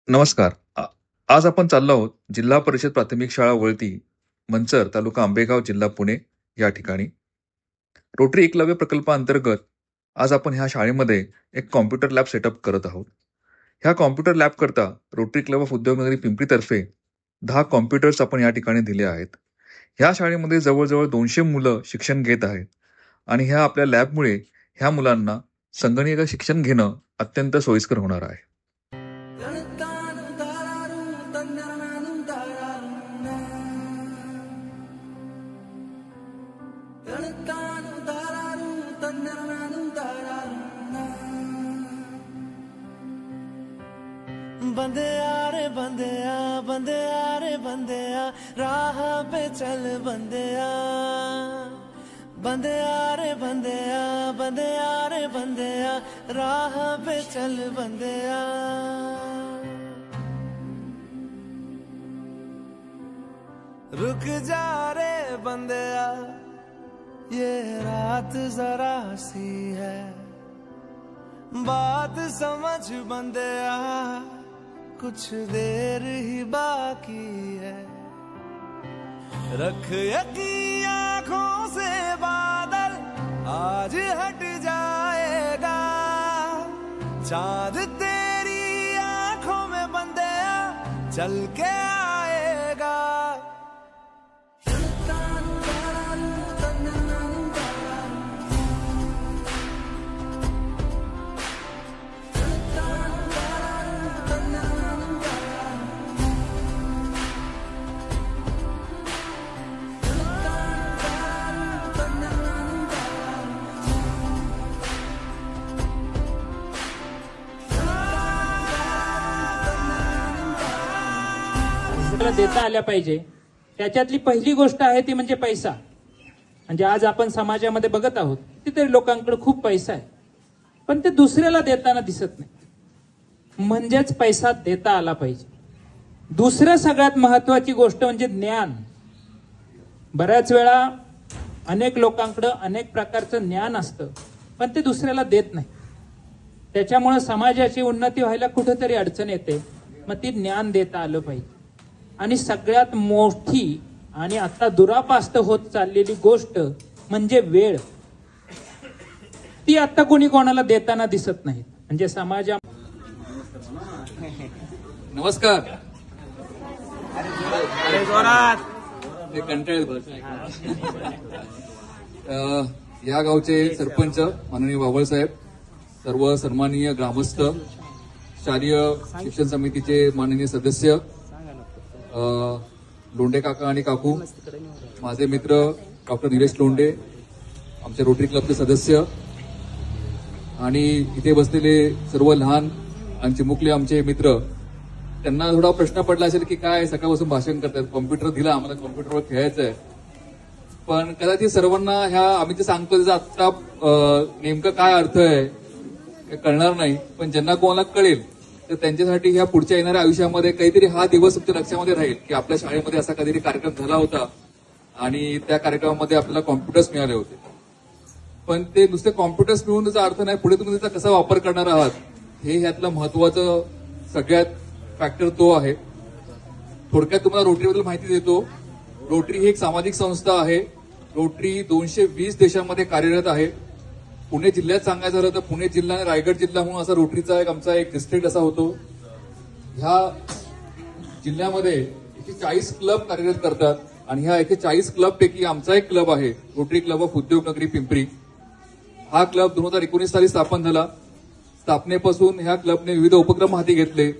नमस्कार. आज आपण चाललो आहोत जिल्हा परिषद प्राथमिक शाळा वळती, मंचर, तालुका आंबेगाव, जिल्हा पुणे या ठिकाणी. रोटरी एकलव्य प्रकल्पाअंतर्गत आज आपण ह्या शाळेमध्ये एक कॉम्प्युटर लॅब सेटअप करत आहोत. ह्या कॉम्प्युटर लॅब करता रोटरी क्लब ऑफ उद्योगनगरी पिंपरीतर्फे 10 कॉम्प्युटर्स आपण या ठिकाणी दिले आहेत. ह्या शाळेमध्ये जवळजवळ 200 मुलं शिक्षण घेत आहेत आणि ह्या आपल्या लॅबमुळे ह्या मुलांना संगणकीय शिक्षण घेणं अत्यंत सोयीस्कर होणार आहे. बंदिया रे बंदिया बंदिया रे बंदिया राह पे चल बंदिया बंदिया रे बंदिया बंदिया रे बंदिया राह पे चल बंदिया रुक जा रे बंदिया ये रात जरा सी है बात समझ बंदिया कुछ देर ही बाकी है रख यकीन आँखों से बादल आज हट जाएगा चांद तेरी आँखों में बंदिया चल के आएगा देता आल्या पाहिजे. त्याच्यातली पहिली गोष्ट आहे ती म्हणजे पैसा. म्हणजे आज आपण समाजामध्ये बघत आहोत कितीतरी लोकांकडे खूप पैसा आहे, पण ते दुसऱ्याला देताना दिसत नाही. म्हणजेच पैसा देता आला पाहिजे. दुसरं सगळ्यात महत्वाची गोष्ट म्हणजे ज्ञान. बऱ्याच वेळा अनेक लोकांकडे अनेक प्रकारचं ज्ञान असतं, पण ते दुसऱ्याला देत नाही. त्याच्यामुळे समाजाची उन्नती व्हायला कुठेतरी अडचण येते. मग ती ज्ञान देता आलं पाहिजे. आणि सगळ्यात मोठी आणि आता दुरापास्त होत चाललेली गोष्ट म्हणजे वेळ. ती आता कोणी कोणाला देताना दिसत नाही. म्हणजे समाजा नमस्कार. या गावचे सरपंच माननीय बाबळ साहेब, सर्व सन्माननीय ग्रामस्थ, शालेय शिक्षण समितीचे माननीय सदस्य, लोंढे काका आणि काकू, माझे मित्र डॉक्टर निलेश लोंढे, आमचे रोटरी क्लबचे सदस्य आणि इथे बसलेले सर्व लहान आणि चिमुकले आमचे मित्र. त्यांना थोडा प्रश्न पडला असेल की काय सकाळपासून भाषण करतात, कॉम्प्युटर दिला आम्हाला, कॉम्प्युटरवर खेळायचं आहे. पण कदाचित सर्वांना ह्या आम्ही जे सांगतो त्याचा आता नेमकं काय अर्थ आहे कळणार नाही. पण ज्यांना कोणाला कळेल तर त्यांच्यासाठी ह्या पुढच्या येणाऱ्या आयुष्यामध्ये काहीतरी हा दिवस तुमच्या लक्षामध्ये राहील की आपल्या शाळेमध्ये असा काहीतरी कार्यक्रम झाला होता आणि त्या कार्यक्रमामध्ये आपल्याला कॉम्प्युटर्स मिळाले होते. पण ते नुसते कॉम्प्युटर्स मिळून त्याचा अर्थ नाही, पुढे तुम्ही त्याचा कसा वापर करणार आहात हे ह्यातलं महत्वाचं सगळ्यात फॅक्टर तो आहे. थोडक्यात तुम्हाला रोटरीबद्दल माहिती देतो. रोटरी ही एक सामाजिक संस्था आहे. रोटरी 220 देशांमध्ये कार्यरत आहे. पुणे जिल्ह्यात सांगायचं झालं तर पुणे जिल्हा आणि रायगड जिल्हा म्हणून असा रोटरीचा आमचा एक डिस्ट्रिक्ट असा होतो. ह्या जिल्ह्यामध्ये 140 क्लब कार्यरत करतात आणि ह्या 140 क्लब पैकी आमचा एक क्लब आहे rotary Club of Udyognagari Pimpri. हा क्लब 2019 साली स्थापन झाला. स्थापनेपासून ह्या क्लबने विविध उपक्रम हाती घेतले.